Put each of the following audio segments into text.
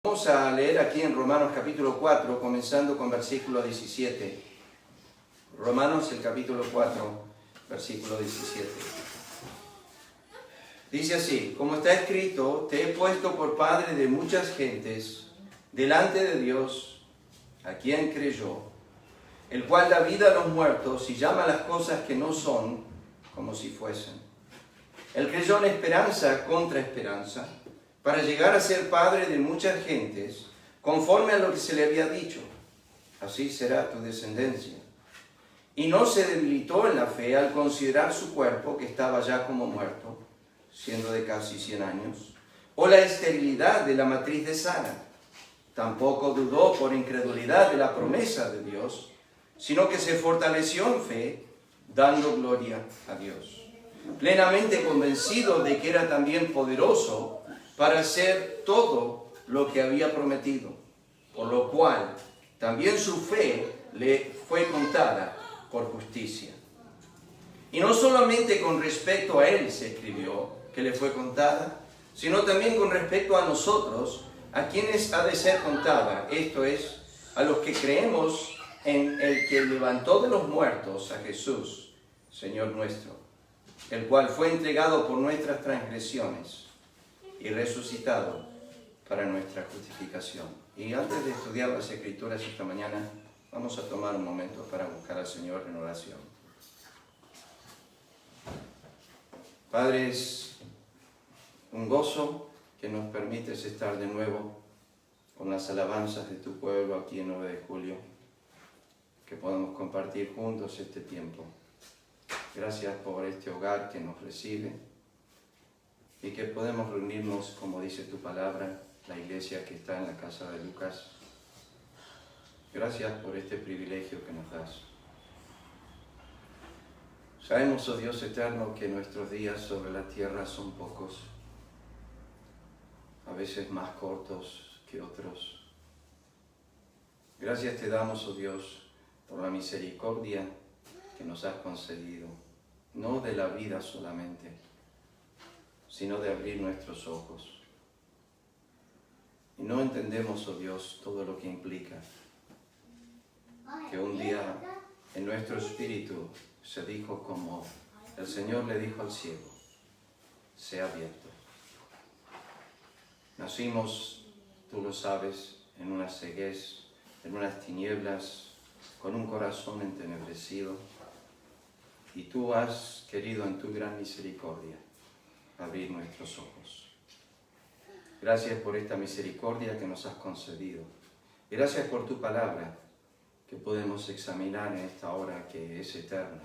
Vamos a leer aquí en Romanos capítulo 4, comenzando con versículo 17. Romanos el capítulo 4, versículo 17. Dice así: como está escrito, te he puesto por padre de muchas gentes delante de Dios, a quien creyó, el cual da vida a los muertos y llama las cosas que no son como si fuesen. Él creyó en esperanza contra esperanza, para llegar a ser padre de muchas gentes, conforme a lo que se le había dicho: así será tu descendencia. Y no se debilitó en la fe al considerar su cuerpo, que estaba ya como muerto, siendo de casi 100 años, o la esterilidad de la matriz de Sara. Tampoco dudó por incredulidad de la promesa de Dios, sino que se fortaleció en fe, dando gloria a Dios, plenamente convencido de que era también poderoso para hacer todo lo que había prometido, por lo cual también su fe le fue contada por justicia. Y no solamente con respecto a él se escribió que le fue contada, sino también con respecto a nosotros, a quienes ha de ser contada, esto es, a los que creemos en el que levantó de los muertos a Jesús, Señor nuestro, el cual fue entregado por nuestras transgresiones y resucitado para nuestra justificación. Y antes de estudiar las Escrituras esta mañana, vamos a tomar un momento para buscar al Señor en oración. Padre, es un gozo que nos permites estar de nuevo con las alabanzas de tu pueblo aquí en 9 de julio, que podamos compartir juntos este tiempo. Gracias por este hogar que nos recibe y que podemos reunirnos, como dice tu palabra, la iglesia que está en la casa de Lucas. Gracias por este privilegio que nos das. Sabemos, oh Dios eterno, que nuestros días sobre la tierra son pocos, a veces más cortos que otros. Gracias te damos, oh Dios, por la misericordia que nos has concedido, no de la vida solamente, sino de abrir nuestros ojos. Y no entendemos, oh Dios, todo lo que implica que un día en nuestro espíritu se dijo como el Señor le dijo al ciego: sea abierto. Nacimos, tú lo sabes, en una ceguez, en unas tinieblas, con un corazón entenebrecido, y tú has querido en tu gran misericordia abrir nuestros ojos. Gracias por esta misericordia que nos has concedido. Gracias por tu palabra que podemos examinar en esta hora, que es eterna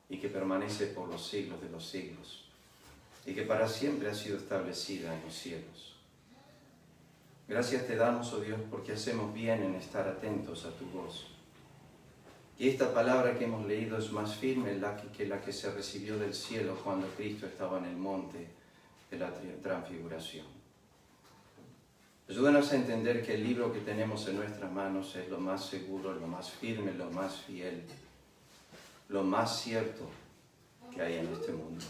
y que permanece por los siglos de los siglos y que para siempre ha sido establecida en los cielos. Gracias te damos, oh Dios, porque hacemos bien en estar atentos a tu voz. Y esta palabra que hemos leído es más firme que la que se recibió del cielo cuando Cristo estaba en el monte de la transfiguración. Ayúdanos a entender que el libro que tenemos en nuestras manos es lo más seguro, lo más firme, lo más fiel, lo más cierto que hay en este mundo.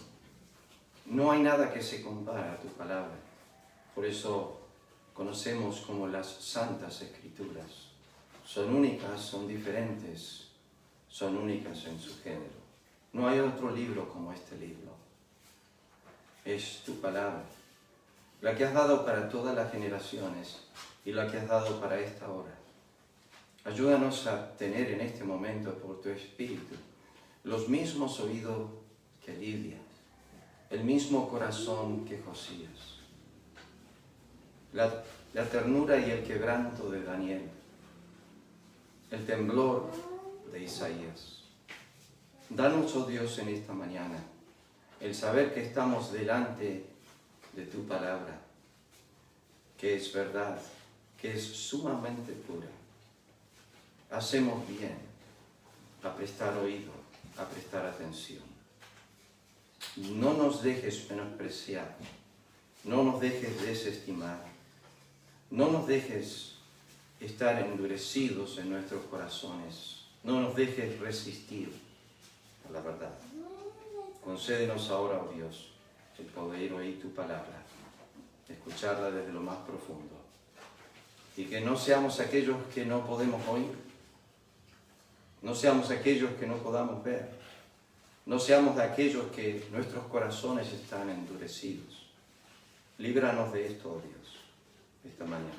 No hay nada que se compara a tu palabra. Por eso conocemos como las Santas Escrituras. Son únicas, son diferentes, son únicas en su género. No hay otro libro como este libro. Es tu palabra, la que has dado para todas las generaciones y la que has dado para esta hora. Ayúdanos a tener en este momento, por tu Espíritu, los mismos oídos que Lidia, el mismo corazón que Josías, la ternura y el quebranto de Daniel, el temblor de Isaías. Danos, oh Dios, en esta mañana el saber que estamos delante de tu palabra, que es verdad, que es sumamente pura. Hacemos bien a prestar oído, a prestar atención. No nos dejes menospreciar, no nos dejes desestimar, no nos dejes estar endurecidos en nuestros corazones, no nos dejes resistir a la verdad. Concédenos ahora, oh Dios, el poder oír tu palabra, escucharla desde lo más profundo. y que no seamos aquellos que no podemos oír, no seamos aquellos que no podamos ver, no seamos de aquellos que nuestros corazones están endurecidos. Líbranos de esto, oh Dios, esta mañana.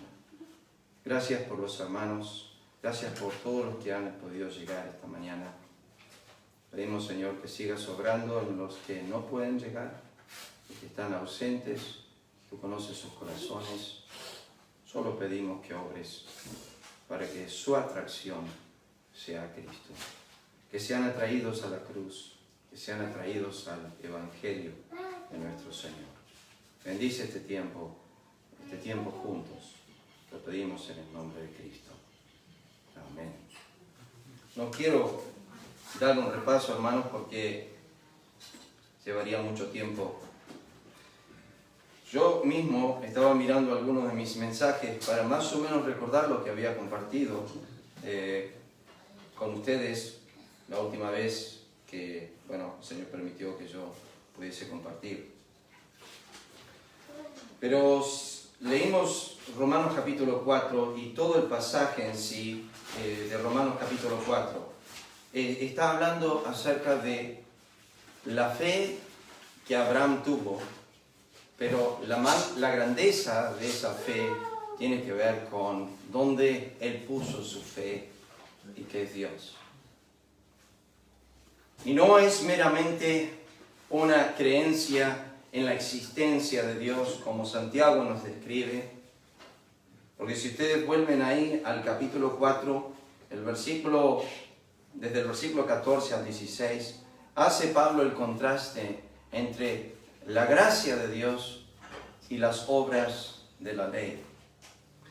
Gracias por los hermanos, gracias por todos los que han podido llegar esta mañana. Pedimos, Señor, que sigas obrando en los que no pueden llegar, los que están ausentes. Tú conoces sus corazones. Solo pedimos que obres para que su atracción sea Cristo. Que sean atraídos a la cruz, que sean atraídos al Evangelio de nuestro Señor. Bendice este tiempo juntos. Lo pedimos en el nombre de Cristo. Amén. No quiero dar un repaso, hermanos, porque llevaría mucho tiempo. Yo mismo estaba mirando algunos de mis mensajes para más o menos recordar lo que había compartido con ustedes la última vez que, bueno, el Señor permitió que yo pudiese compartir. Pero leímos Romanos capítulo 4 y todo el pasaje en sí de Romanos capítulo 4 está hablando acerca de la fe que Abraham tuvo, pero la grandeza de esa fe tiene que ver con dónde él puso su fe y que es Dios. Y no es meramente una creencia en la existencia de Dios como Santiago nos describe, porque si ustedes vuelven ahí al capítulo 4, desde el versículo 14 al 16, hace Pablo el contraste entre la gracia de Dios y las obras de la ley.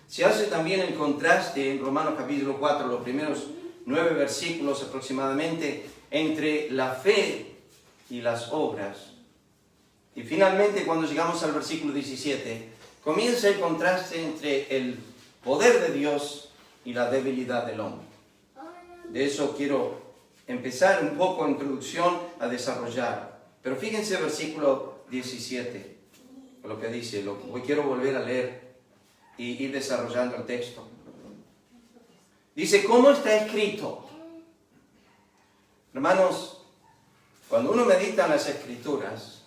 Se hace también el contraste en Romanos capítulo 4, los primeros 9 versículos aproximadamente, entre la fe y las obras. Y finalmente, cuando llegamos al versículo 17, comienza el contraste entre el poder de Dios y la debilidad del hombre. De eso quiero empezar un poco en introducción a desarrollar. Pero fíjense el versículo 17, lo que dice, quiero volver a leer y ir desarrollando el texto. Dice, ¿cómo está escrito? Hermanos, cuando uno medita en las Escrituras,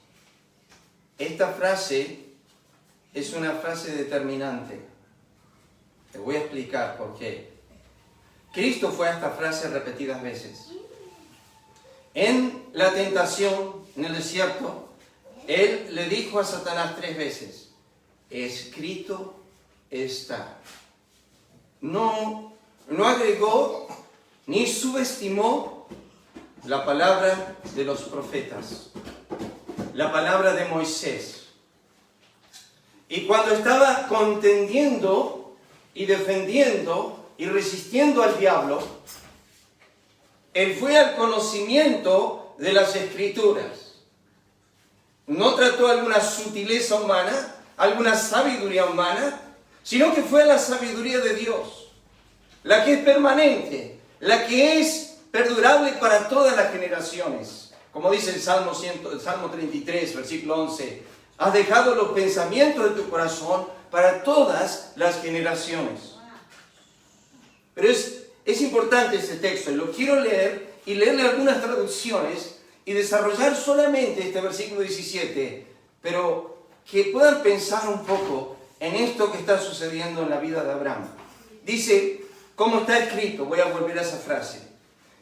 esta frase es una frase determinante. Te voy a explicar por qué. Cristo fue a esta frase repetidas veces. En la tentación, en el desierto, Él le dijo a Satanás 3 veces, escrito está. No agregó ni subestimó la palabra de los profetas, la palabra de Moisés. Y cuando estaba contendiendo y defendiendo y resistiendo al diablo, él fue al conocimiento de las Escrituras. No trató alguna sutileza humana, alguna sabiduría humana, sino que fue a la sabiduría de Dios, la que es permanente, la que es perdurable para todas las generaciones. Como dice el Salmo 33, versículo 11, has dejado los pensamientos de tu corazón para todas las generaciones. Pero es importante este texto, y lo quiero leer y leerle algunas traducciones y desarrollar solamente este versículo 17, pero que puedan pensar un poco en esto que está sucediendo en la vida de Abraham. Dice, como está escrito, voy a volver a esa frase,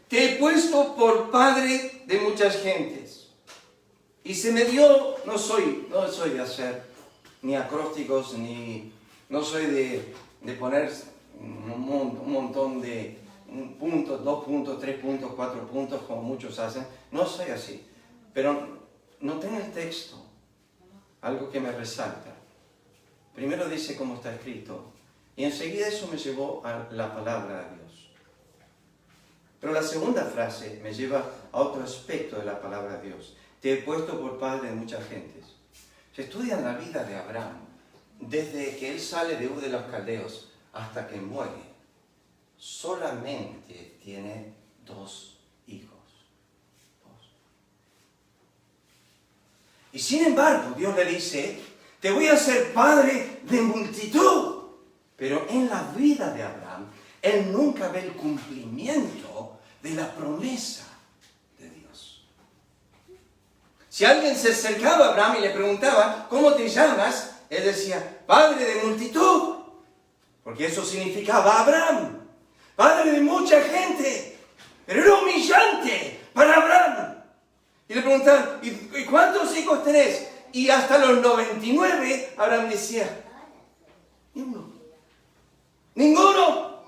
te he puesto por padre de muchas gentes. Y se me dio, no soy de hacer ni acrósticos, ni no soy de poner un montón de puntos, 2 puntos, 3 puntos, 4 puntos, como muchos hacen. No soy así. Pero noté en el texto algo que me resalta. Primero dice cómo está escrito, y enseguida eso me llevó a la palabra de Dios. Pero la segunda frase me lleva a otro aspecto de la palabra de Dios. Te he puesto por padre de muchas gentes. Se estudia la vida de Abraham, desde que él sale de Ur de los Caldeos hasta que muere. Solamente tiene 2 hijos. 2. Y sin embargo, Dios le dice, te voy a hacer padre de multitud. Pero en la vida de Abraham, él nunca ve el cumplimiento de la promesa de Dios. Si alguien se acercaba a Abraham y le preguntaba, ¿cómo te llamas? Él decía, padre de multitud, porque eso significaba Abraham, padre de mucha gente. Pero era humillante para Abraham. Y le preguntaban, ¿y cuántos hijos tenés? Y hasta los 99, Abraham decía, ninguno. Ninguno.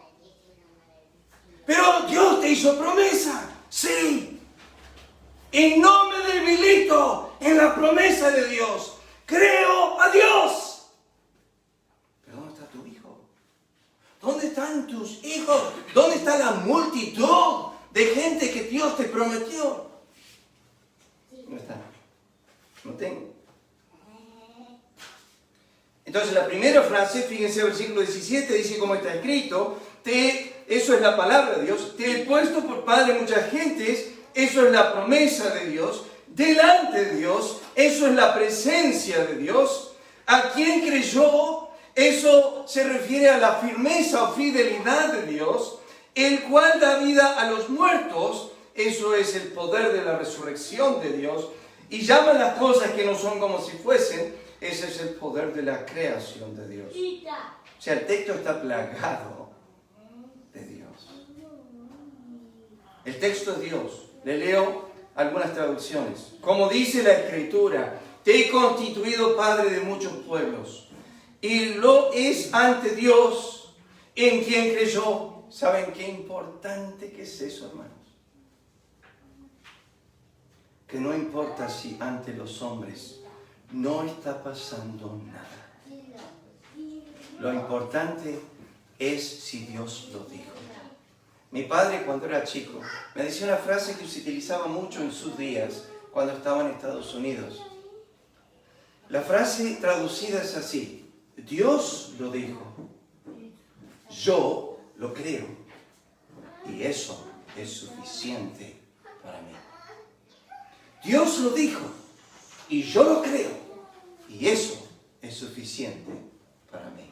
Pero Dios te hizo promesa. Sí. Y no me debilito en la promesa de Dios. Creo a Dios. Pero ¿dónde está tu hijo? ¿Dónde están tus hijos? ¿Dónde está la multitud de gente que Dios te prometió? No está. No tengo. Entonces la primera frase, fíjense el versículo 17, dice como está escrito, eso es la palabra de Dios, te he puesto por padre muchas gentes, eso es la promesa de Dios, delante de Dios, eso es la presencia de Dios, a quien creyó, eso se refiere a la firmeza o fidelidad de Dios, el cual da vida a los muertos, eso es el poder de la resurrección de Dios, y llama las cosas que no son como si fuesen. Ese es el poder de la creación de Dios. O sea, el texto está plagado de Dios. El texto es Dios. Le leo algunas traducciones. Como dice la Escritura, te he constituido padre de muchos pueblos. Y lo es ante Dios en quien creyó. ¿Saben qué importante que es eso, hermanos? Que no importa si ante los hombres no está pasando nada. Lo importante es si Dios lo dijo. Mi padre, cuando era chico, me decía una frase que se utilizaba mucho en sus días cuando estaba en Estados Unidos. La frase traducida es así: Dios lo dijo, yo lo creo, y eso es suficiente para mí. Dios lo dijo, y yo lo creo, y eso es suficiente para mí.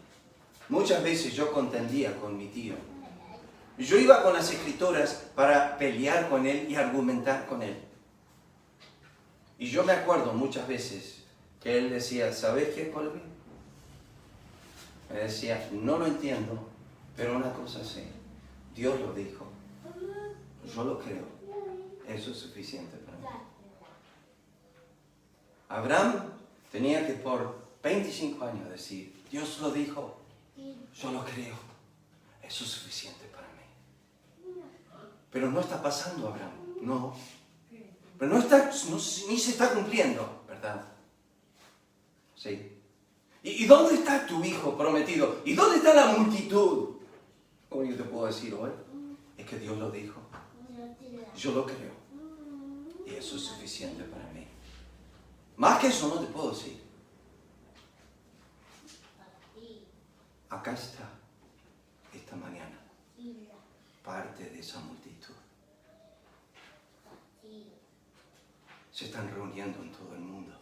Muchas veces yo contendía con mi tío. Yo iba con las escritoras para pelear con él y argumentar con él. Y yo me acuerdo muchas veces que él decía, ¿sabes qué, Colby? Me decía, no lo entiendo, pero una cosa sé, Dios lo dijo, yo lo creo, eso es suficiente para mí. Abraham tenía que por 25 años decir, Dios lo dijo, yo lo creo, eso es suficiente para mí. Pero no está pasando, Abraham, no. Pero ni se está cumpliendo, ¿verdad? Sí. ¿Y dónde está tu hijo prometido? ¿Y dónde está la multitud? Como yo te puedo decir hoy, es que Dios lo dijo, yo lo creo, y eso es suficiente para mí. Más que eso no te puedo decir. Acá está, esta mañana, parte de esa multitud. Se están reuniendo en todo el mundo.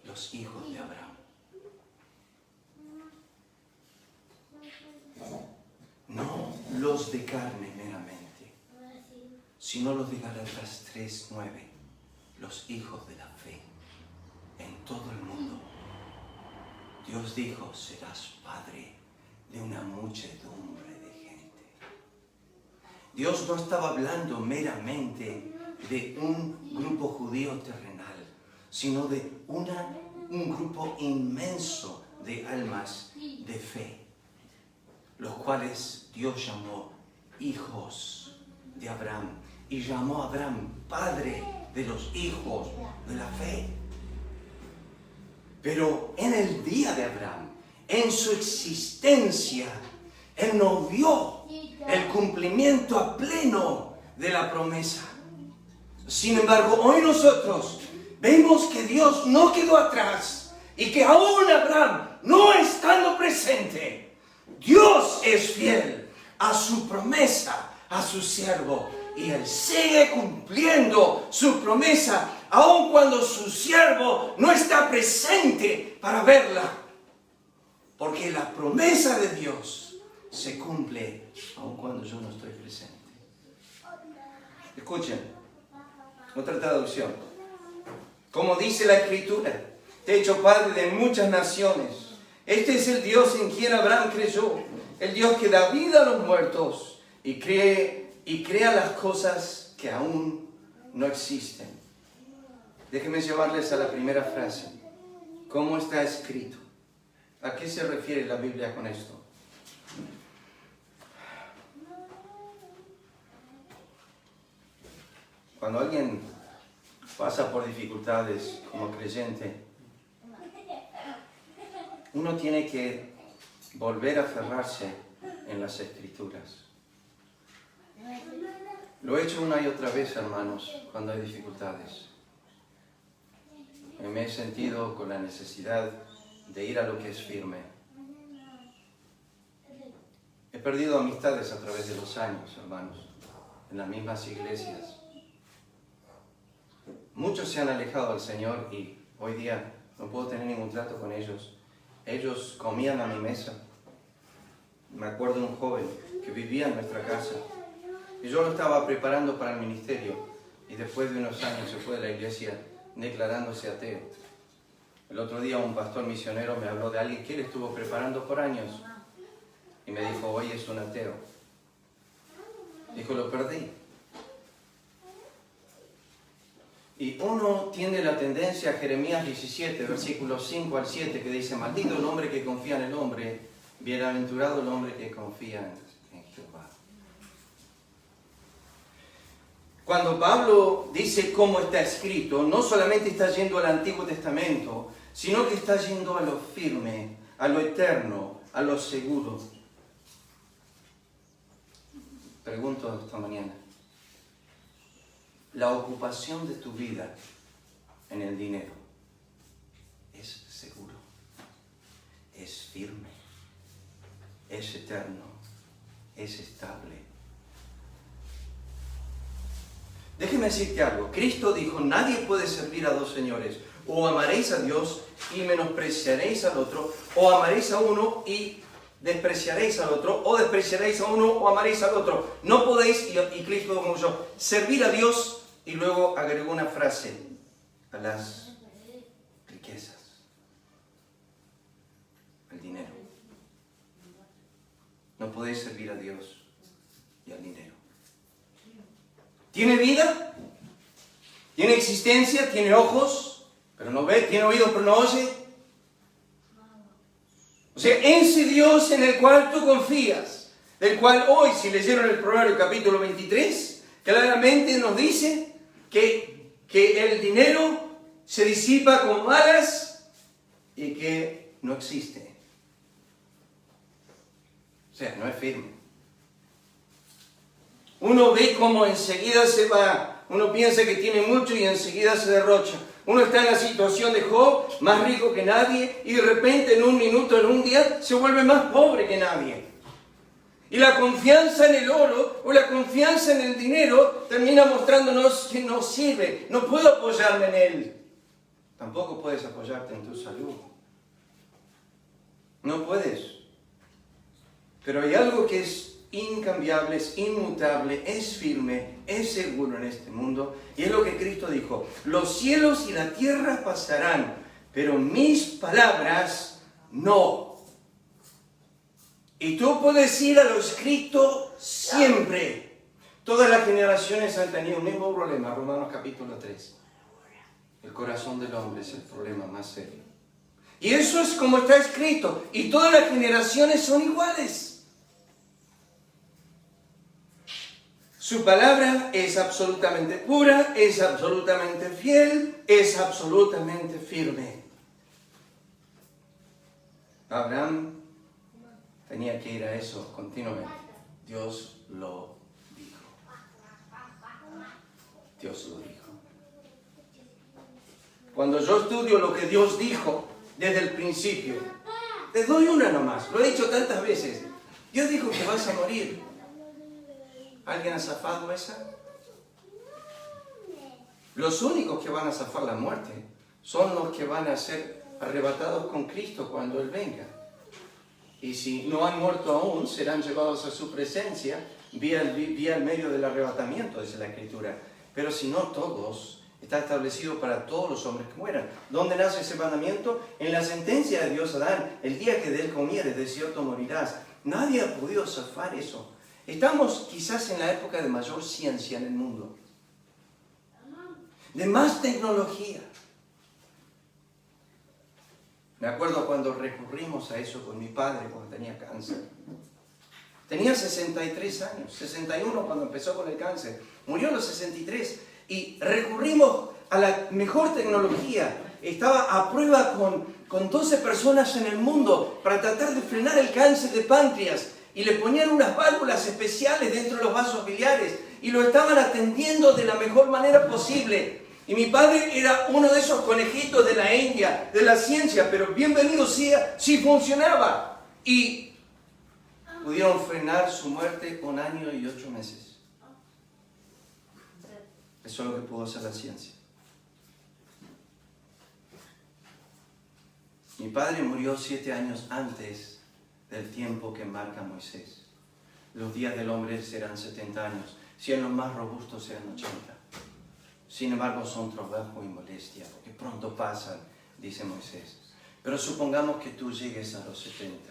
Los hijos de Abraham. No los de carne meramente, sino los de Gálatas 3:9. Los hijos de la fe en todo el mundo. Dios dijo, serás padre de una muchedumbre de gente. Dios no estaba hablando meramente de un grupo judío terrenal, sino de un grupo inmenso de almas de fe, los cuales Dios llamó hijos de Abraham, y llamó a Abraham padre de los hijos de la fe. Pero en el día de Abraham, en su existencia, él no vio el cumplimiento a pleno de la promesa. Sin embargo, hoy nosotros vemos que Dios no quedó atrás y que aún Abraham, no estando presente, Dios es fiel a su promesa, a su siervo, y Él sigue cumpliendo su promesa, aun cuando su siervo no está presente para verla. Porque la promesa de Dios se cumple aun cuando yo no estoy presente. Escuchen, otra traducción. Como dice la Escritura, te he hecho padre de muchas naciones. Este es el Dios en quien Abraham creyó, el Dios que da vida a los muertos y crea las cosas que aún no existen. Déjenme llevarles a la primera frase. ¿Cómo está escrito? ¿A qué se refiere la Biblia con esto? Cuando alguien pasa por dificultades como creyente, uno tiene que volver a aferrarse en las Escrituras. Lo he hecho una y otra vez, hermanos, cuando hay dificultades. Me he sentido con la necesidad de ir a lo que es firme. He perdido amistades a través de los años, hermanos, en las mismas iglesias. Muchos se han alejado del Señor y hoy día no puedo tener ningún trato con ellos. Ellos comían a mi mesa. Me acuerdo de un joven que vivía en nuestra casa y yo lo estaba preparando para el ministerio y después de unos años se fue de la iglesia declarándose ateo. El otro día un pastor misionero me habló de alguien que él estuvo preparando por años y me dijo, hoy es un ateo. Dijo, lo perdí. Y uno tiene la tendencia, Jeremías 17, versículos 5 al 7, que dice, maldito el hombre que confía en el hombre, bienaventurado el hombre que confía en Jehová. Cuando Pablo dice cómo está escrito, no solamente está yendo al Antiguo Testamento, sino que está yendo a lo firme, a lo eterno, a lo seguro. Pregunto esta mañana, ¿la ocupación de tu vida en el dinero es seguro, es firme, es eterno, es estable? Déjeme decirte algo. Cristo dijo, nadie puede servir a dos señores. O amaréis a Dios y menospreciaréis al otro, o amaréis a uno y despreciaréis al otro, o despreciaréis a uno o amaréis al otro. No podéis, y Cristo como yo, servir a Dios, y luego agregó una frase, a las riquezas, al dinero. No podéis servir a Dios y al dinero. ¿Tiene vida? ¿Tiene existencia? ¿Tiene ojos, pero no ve? ¿Tiene oídos, pero no oye? O sea, ese Dios en el cual tú confías, del cual hoy, si leyeron el Proverbio capítulo 23, claramente nos dice que el dinero se disipa con malas y que no existe. O sea, no es firme. Uno ve cómo enseguida se va. Uno piensa que tiene mucho y enseguida se derrocha. Uno está en la situación de Job, más rico que nadie, y de repente en un minuto, en un día, se vuelve más pobre que nadie. Y la confianza en el oro o la confianza en el dinero termina mostrándonos que no sirve. No puedo apoyarme en él. Tampoco puedes apoyarte en tu salud. No puedes. Pero hay algo que es incambiable, es inmutable, es firme, es seguro en este mundo. Y es lo que Cristo dijo, los cielos y la tierra pasarán, pero mis palabras no. Y tú puedes ir a lo escrito siempre. Todas las generaciones han tenido el mismo problema, Romanos capítulo 3. El corazón del hombre es el problema más serio. Y eso es como está escrito, y todas las generaciones son iguales. Su palabra es absolutamente pura, es absolutamente fiel, es absolutamente firme. Abraham tenía que ir a eso continuamente. Dios lo dijo. Dios lo dijo. Cuando yo estudio lo que Dios dijo desde el principio, les doy una nomás, lo he dicho tantas veces. Dios dijo que vas a morir. ¿Alguien ha zafado esa? Los únicos que van a zafar la muerte son los que van a ser arrebatados con Cristo cuando Él venga. Y si no han muerto aún, serán llevados a su presencia vía el medio del arrebatamiento, dice la Escritura. Pero si no todos, está establecido para todos los hombres que mueran. ¿Dónde nace ese mandamiento? En la sentencia de Dios a Adán. El día que de él comieres, de cierto morirás. Nadie ha podido zafar eso. Estamos quizás en la época de mayor ciencia en el mundo, de más tecnología. Me acuerdo cuando recurrimos a eso con mi padre cuando tenía cáncer. Tenía 63 años, 61 cuando empezó con el cáncer. Murió a los 63 y recurrimos a la mejor tecnología. Estaba a prueba con 12 personas en el mundo para tratar de frenar el cáncer de páncreas. Y le ponían unas válvulas especiales dentro de los vasos biliares y lo estaban atendiendo de la mejor manera posible. Y mi padre era uno de esos conejitos de la India, de la ciencia, pero bienvenido sea, sí funcionaba. Y pudieron frenar su muerte 1 año y 8 meses. Eso es lo que pudo hacer la ciencia. Mi padre murió 7 años antes del tiempo que marca Moisés. Los días del hombre serán 70 años, si en los más robustos serán 80. Sin embargo, son trabajo y molestia, porque pronto pasan, dice Moisés. Pero supongamos que tú llegues a los 70,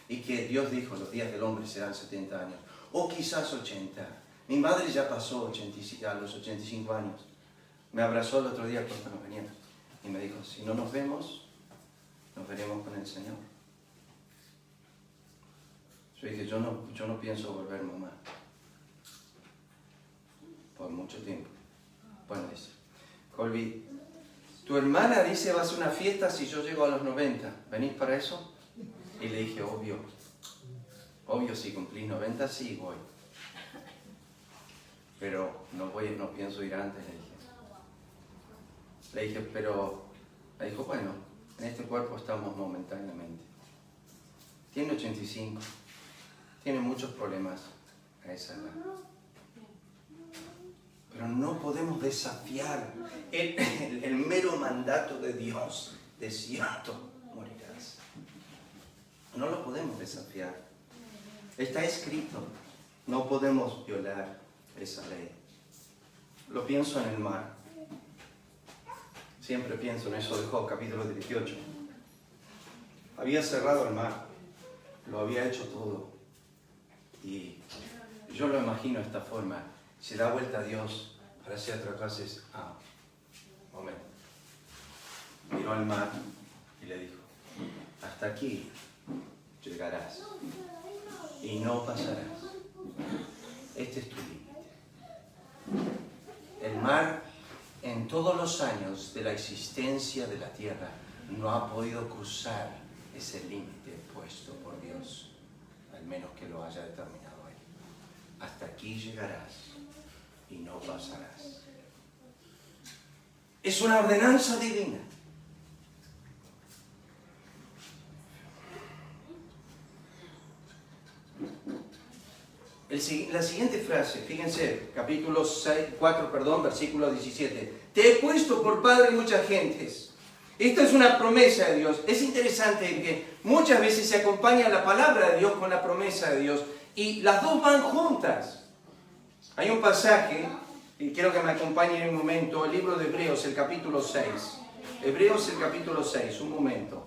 y que Dios dijo, los días del hombre serán 70 años, o quizás 80. Mi madre ya pasó a los 85 años. Me abrazó el otro día cuando nos veníamos, y me dijo, si no nos vemos, nos veremos con el Señor. Yo dije, yo no pienso volver mamá por mucho tiempo. Bueno, dice, Colby, tu hermana dice va a hacer una fiesta si yo llego a los 90. ¿Venís para eso? Y le dije, obvio, si cumplís 90, sí voy. Pero no pienso ir antes, le dije. Le dije, pero, me dijo, bueno, en este cuerpo estamos momentáneamente. Tiene 85. Tiene muchos problemas a esa edad. Pero no podemos desafiar el mero mandato de Dios, de cierto morirás. No lo podemos desafiar. Está escrito, no podemos violar esa ley. Lo pienso en el mar. Siempre pienso en eso de Job, capítulo 18. Había cerrado el mar, lo había hecho todo. Y yo lo imagino de esta forma. Se da vuelta a Dios para hacer otra cosa. Momento. Miró al mar y le dijo, hasta aquí llegarás y no pasarás. Este es tu límite. El mar, en todos los años de la existencia de la tierra, no ha podido cruzar ese límite puesto por Dios, al menos que lo haya determinado Él. Hasta aquí llegarás y no pasarás. Es una ordenanza divina. La siguiente frase, fíjense, capítulo 4, versículo 17. Te he puesto por padre de muchas gentes. Esta es una promesa de Dios. Es interesante que muchas veces se acompaña la palabra de Dios con la promesa de Dios y las dos van juntas. Hay un pasaje, y quiero que me acompañen en un momento, el libro de Hebreos, el capítulo 6. Hebreos, el capítulo 6, un momento.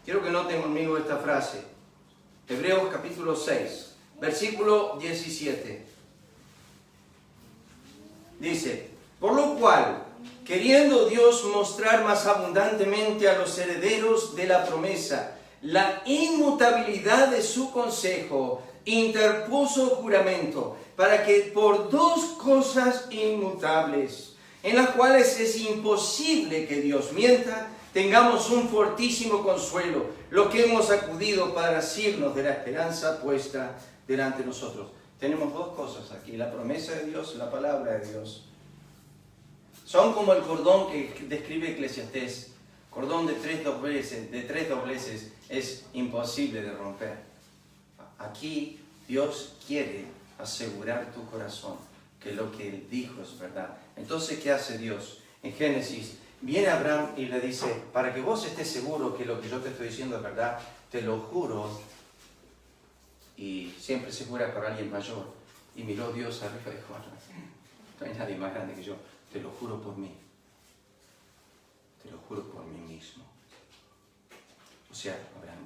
Quiero que noten conmigo esta frase. Hebreos, capítulo 6, versículo 17. Dice, por lo cual, queriendo Dios mostrar más abundantemente a los herederos de la promesa la inmutabilidad de su consejo, interpuso juramento, para que por dos cosas inmutables, en las cuales es imposible que Dios mienta, tengamos un fortísimo consuelo, lo que hemos acudido para asirnos de la esperanza puesta delante de nosotros. Tenemos dos cosas aquí, la promesa de Dios y la palabra de Dios. Son como el cordón que describe Eclesiastés. Cordón de tres dobleces es imposible de romper. Aquí Dios quiere asegurar tu corazón que lo que Él dijo es verdad. Entonces, ¿qué hace Dios? En Génesis, viene Abraham y le dice, para que vos estés seguro que lo que yo te estoy diciendo es verdad, te lo juro y siempre se jura por alguien mayor. Y miró Dios arriba y dijo, no hay nadie más grande que yo, te lo juro por mí. Te lo juro por mí mismo. O sea, Abraham,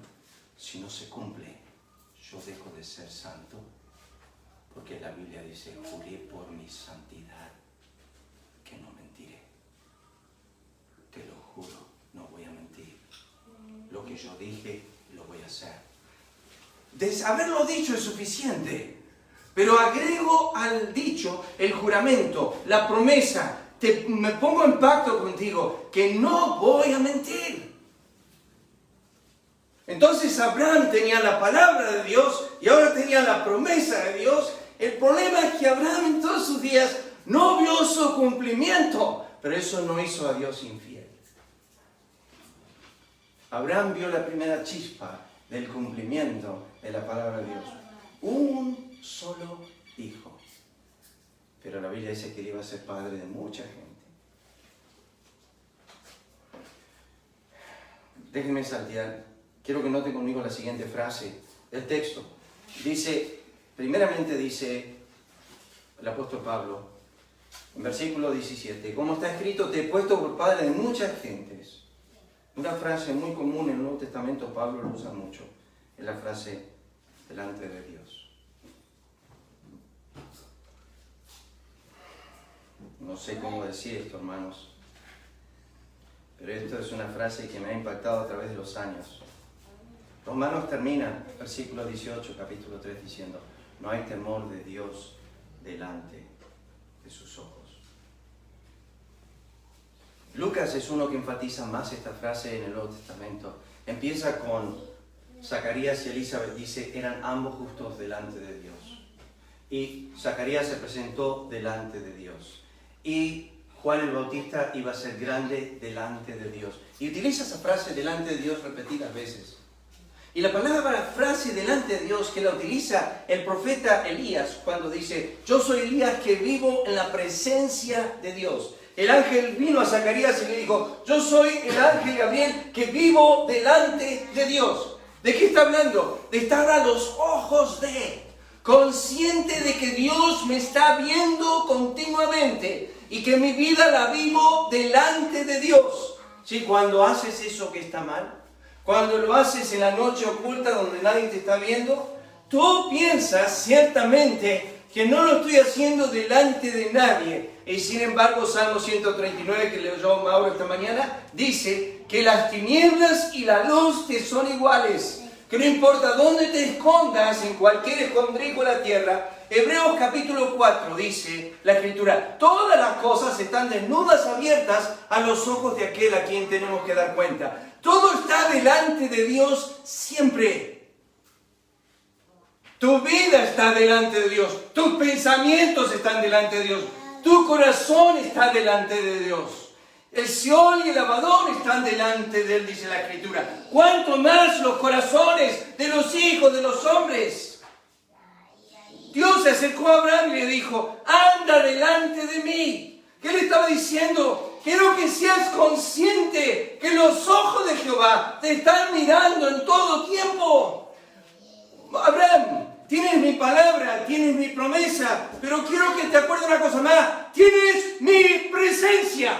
si no se cumple, yo dejo de ser santo, porque la Biblia dice, juré por mi santidad que no mentiré. Te lo juro, no voy a mentir. Lo que yo dije, lo voy a hacer. De haberlo dicho es suficiente, pero agrego al dicho el juramento, la promesa. Me pongo en pacto contigo que no voy a mentir. Entonces Abraham tenía la palabra de Dios y ahora tenía la promesa de Dios. El problema es que Abraham en todos sus días no vio su cumplimiento, pero eso no hizo a Dios infiel. Abraham vio la primera chispa del cumplimiento de la palabra de Dios. Un solo hijo. Pero la Biblia dice que él iba a ser padre de mucha gente. Déjenme saltear. Quiero que noten conmigo la siguiente frase del texto. Primeramente dice el apóstol Pablo, en versículo 17, como está escrito, te he puesto por padre de muchas gentes. Una frase muy común en el Nuevo Testamento, Pablo lo usa mucho, es la frase delante de Dios. No sé cómo decir esto, hermanos, pero esto es una frase que me ha impactado a través de los años. Romanos termina, versículo 18, capítulo 3, diciendo, no hay temor de Dios delante de sus ojos. Lucas es uno que enfatiza más esta frase en el Nuevo Testamento. Empieza con Zacarías y Elizabeth, dice, eran ambos justos delante de Dios. Y Zacarías se presentó delante de Dios. Y Juan el Bautista iba a ser grande delante de Dios. Y utiliza esa frase delante de Dios repetidas veces. Y la palabra frase delante de Dios que la utiliza el profeta Elías cuando dice, yo soy Elías que vivo en la presencia de Dios. El ángel vino a Zacarías y le dijo, yo soy el ángel Gabriel que vivo delante de Dios. ¿De qué está hablando? De estar a los ojos de, consciente de que Dios me está viendo continuamente y que mi vida la vivo delante de Dios. ¿Sí? Cuando haces eso que está mal, cuando lo haces en la noche oculta donde nadie te está viendo, tú piensas ciertamente que no lo estoy haciendo delante de nadie. Y sin embargo, Salmo 139, que leyó Mauro esta mañana, dice que las tinieblas y la luz te son iguales. Que no importa dónde te escondas, en cualquier escondrijo de la tierra. Hebreos capítulo 4 dice la Escritura, todas las cosas están desnudas, abiertas a los ojos de aquel a quien tenemos que dar cuenta. Todo está delante de Dios siempre. Tu vida está delante de Dios. Tus pensamientos están delante de Dios. Tu corazón está delante de Dios. El Seol y el Abadón están delante de Él, dice la Escritura. ¿Cuánto más los corazones de los hijos de los hombres? Dios se acercó a Abraham y le dijo, anda delante de mí. ¿Qué le estaba diciendo? Quiero que seas consciente que los ojos de Jehová te están mirando en todo tiempo. Abraham, tienes mi palabra, tienes mi promesa, pero quiero que te acuerdes una cosa más. Tienes mi presencia.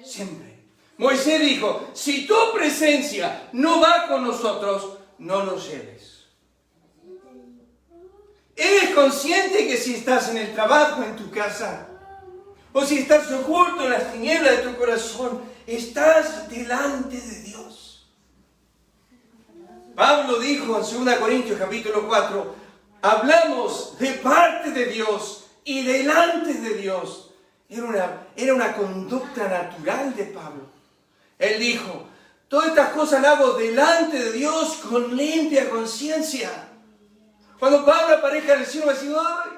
Siempre. Moisés dijo, si tu presencia no va con nosotros, no nos lleves. ¿Eres consciente que si estás en el trabajo, en tu casa, o si estás oculto en las tinieblas de tu corazón, estás delante de Dios? Pablo dijo en 2 Corintios capítulo 4, hablamos de parte de Dios y delante de Dios. Era una conducta natural de Pablo. Él dijo, todas estas cosas las hago delante de Dios con limpia conciencia. Cuando Pablo aparezca en el cielo, va a decir, ¡ay!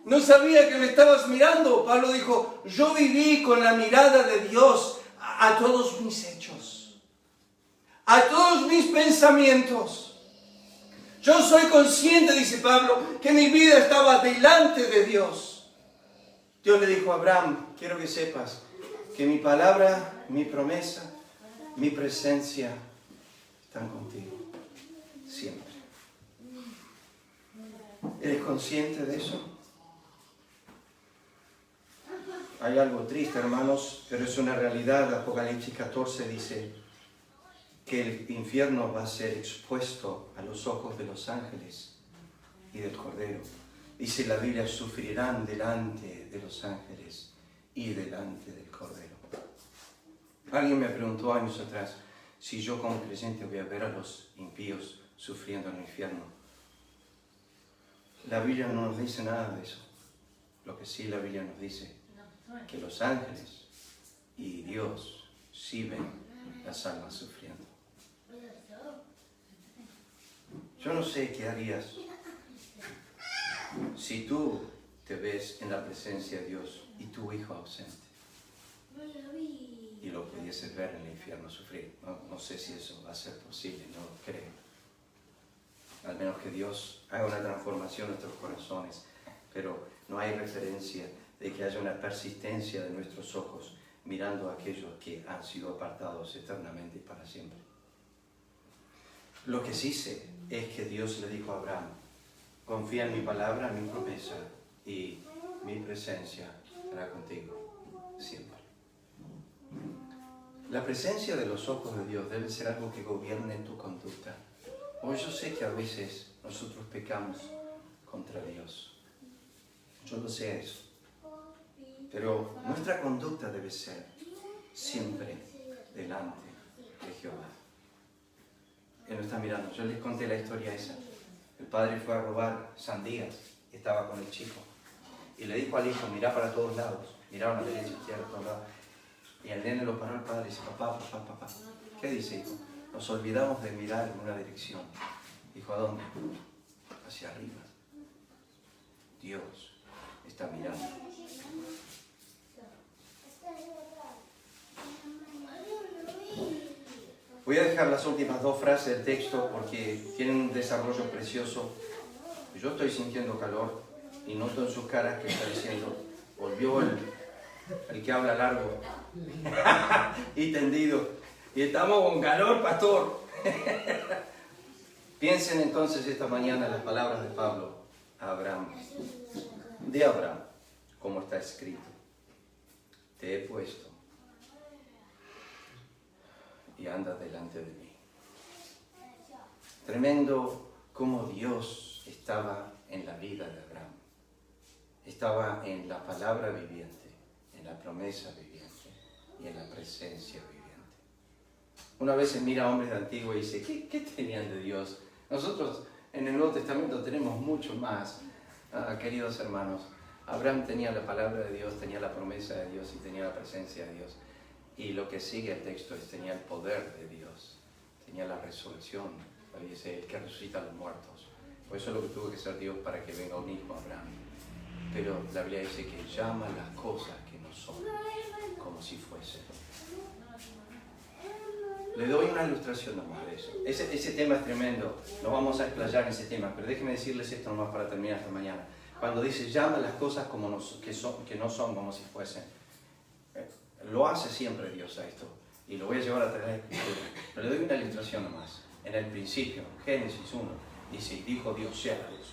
No sabía que me estabas mirando. Pablo dijo, yo viví con la mirada de Dios a todos mis hechos, a todos mis pensamientos. Yo soy consciente, dice Pablo, que mi vida estaba delante de Dios. Dios le dijo a Abraham, quiero que sepas que mi palabra, mi promesa, mi presencia están contigo siempre. consciente de eso? Hay algo triste, hermanos, pero es una realidad. Apocalipsis 14 dice que el infierno va a ser expuesto a los ojos de los ángeles y del Cordero. Dice la Biblia, sufrirán delante de los ángeles y delante del Cordero. Alguien me preguntó años atrás si yo como creyente voy a ver a los impíos sufriendo en el infierno. La Biblia no nos dice nada de eso. Lo que sí la Biblia nos dice, que los ángeles y Dios sí ven las almas sufriendo. Yo no sé qué harías si tú te ves en la presencia de Dios y tu hijo ausente y lo pudieses ver en el infierno sufrir. No sé si eso va a ser posible, no lo creo. Al menos que Dios haga una transformación en nuestros corazones, pero no hay referencia de que haya una persistencia de nuestros ojos mirando a aquellos que han sido apartados eternamente y para siempre. Lo que sí sé es que Dios le dijo a Abraham, confía en mi palabra, en mi promesa, y mi presencia estará contigo siempre. La presencia de los ojos de Dios debe ser algo que gobierne tu conducta. Hoy yo sé que a veces nosotros pecamos contra Dios. Yo lo sé eso. Pero nuestra conducta debe ser siempre delante de Jehová. Él nos está mirando. Yo les conté la historia esa. El padre fue a robar sandías y estaba con el chico. Y le dijo al hijo, mirá para todos lados. Mirá a la derecha, izquierda, a todos lados. Y el nene lo paró el padre y dice, papá. ¿Qué dice, hijo? Nos olvidamos de mirar en una dirección. Dijo, ¿a dónde? Hacia arriba. Dios está mirando. Voy a dejar las últimas dos frases del texto porque tienen un desarrollo precioso. Yo estoy sintiendo calor y noto en sus caras que está diciendo, volvió el que habla largo y tendido. Y estamos con calor, pastor. Piensen entonces esta mañana en las palabras de Pablo a Abraham. De Abraham, como está escrito, te he puesto y anda delante de mí. Tremendo cómo Dios estaba en la vida de Abraham. Estaba en la palabra viviente, en la promesa viviente y en la presencia viviente. Una vez se mira a hombres antiguos y dice, ¿qué tenían de Dios? Nosotros en el Nuevo Testamento tenemos mucho más, queridos hermanos. Abraham tenía la palabra de Dios, tenía la promesa de Dios y tenía la presencia de Dios. Y lo que sigue el texto es, tenía el poder de Dios, tenía la resurrección, dice, el que resucita a los muertos. Por eso es lo que tuvo que ser Dios para que venga un hijo a Abraham. Pero la Biblia dice que llama las cosas que no son, como si fuesen. Le doy una ilustración nomás de eso. Ese tema es tremendo, no vamos a explayar en ese tema, pero déjenme decirles esto nomás para terminar esta mañana. Cuando dice, llama las cosas como que no son como si fuesen. Lo hace siempre Dios a esto, y lo voy a llevar a través de la Escritura. Pero le doy una ilustración nomás. En el principio, Génesis 1, dice, y dijo Dios, sea la luz.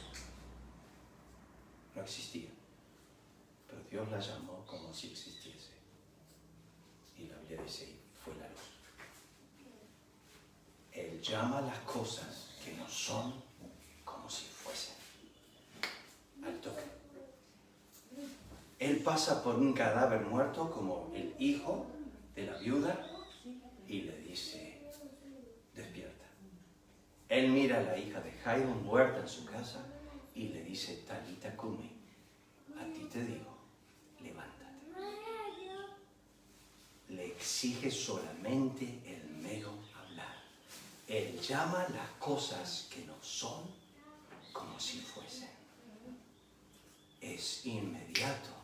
No existía, pero Dios la llamó como si existiese. Y la Biblia dice, y fue la luz. Él llama las cosas que no son como si fuesen. Al toque. Él pasa por un cadáver muerto como el hijo de la viuda y le dice, despierta. Él mira a la hija de Jairo muerta en su casa y le dice, Talita cumi, a ti te digo, levántate. Le exige solamente el mero hablar. Él llama las cosas que no son como si fuesen. Es inmediato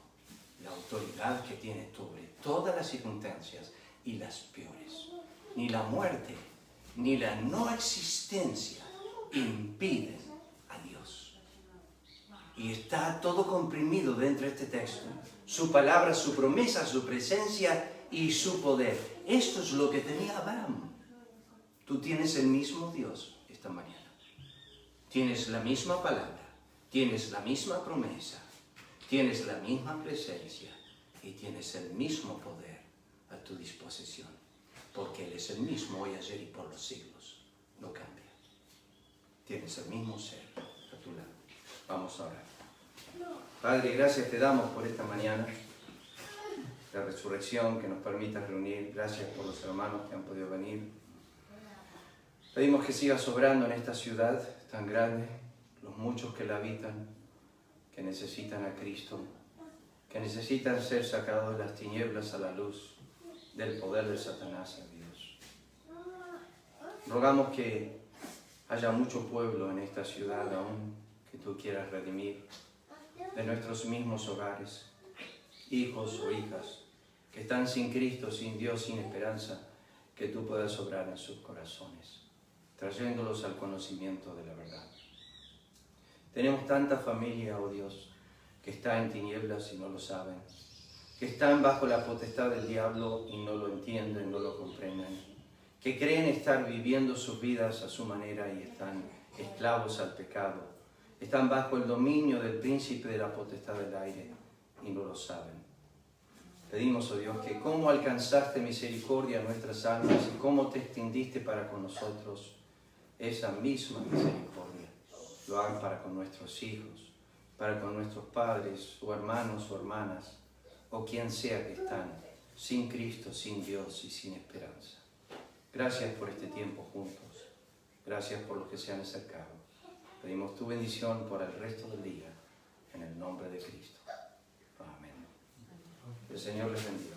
la autoridad que tiene sobre todas las circunstancias y las peores. Ni la muerte, ni la no existencia impiden a Dios. Y está todo comprimido dentro de este texto. Su palabra, su promesa, su presencia y su poder. Esto es lo que tenía Abraham. Tú tienes el mismo Dios esta mañana. Tienes la misma palabra, Tienes la misma promesa, tienes la misma presencia y tienes el mismo poder a tu disposición, porque Él es el mismo hoy, ayer y por los siglos. No cambia. Tienes el mismo ser a tu lado. Vamos a orar. Padre, gracias te damos por esta mañana, la resurrección que nos permita reunir. Gracias por los hermanos que han podido venir. Pedimos que sigas obrando en esta ciudad tan grande, los muchos que la habitan, que necesitan a Cristo, que necesitan ser sacados de las tinieblas a la luz del poder de Satanás, a Dios. Rogamos que haya mucho pueblo en esta ciudad aún que tú quieras redimir de nuestros mismos hogares, hijos o hijas que están sin Cristo, sin Dios, sin esperanza, que tú puedas obrar en sus corazones, trayéndolos al conocimiento de la verdad. Tenemos tanta familia, oh Dios, que está en tinieblas y no lo saben, que están bajo la potestad del diablo y no lo entienden, no lo comprenden, que creen estar viviendo sus vidas a su manera y están esclavos al pecado, están bajo el dominio del príncipe de la potestad del aire y no lo saben. Pedimos, oh Dios, que cómo alcanzaste misericordia a nuestras almas y cómo te extendiste para con nosotros esa misma misericordia, lo hagan para con nuestros hijos, para con nuestros padres o hermanos o hermanas, o quien sea que están sin Cristo, sin Dios y sin esperanza. Gracias por este tiempo juntos. Gracias por los que se han acercado. Pedimos tu bendición por el resto del día, en el nombre de Cristo. Amén. El Señor les bendiga.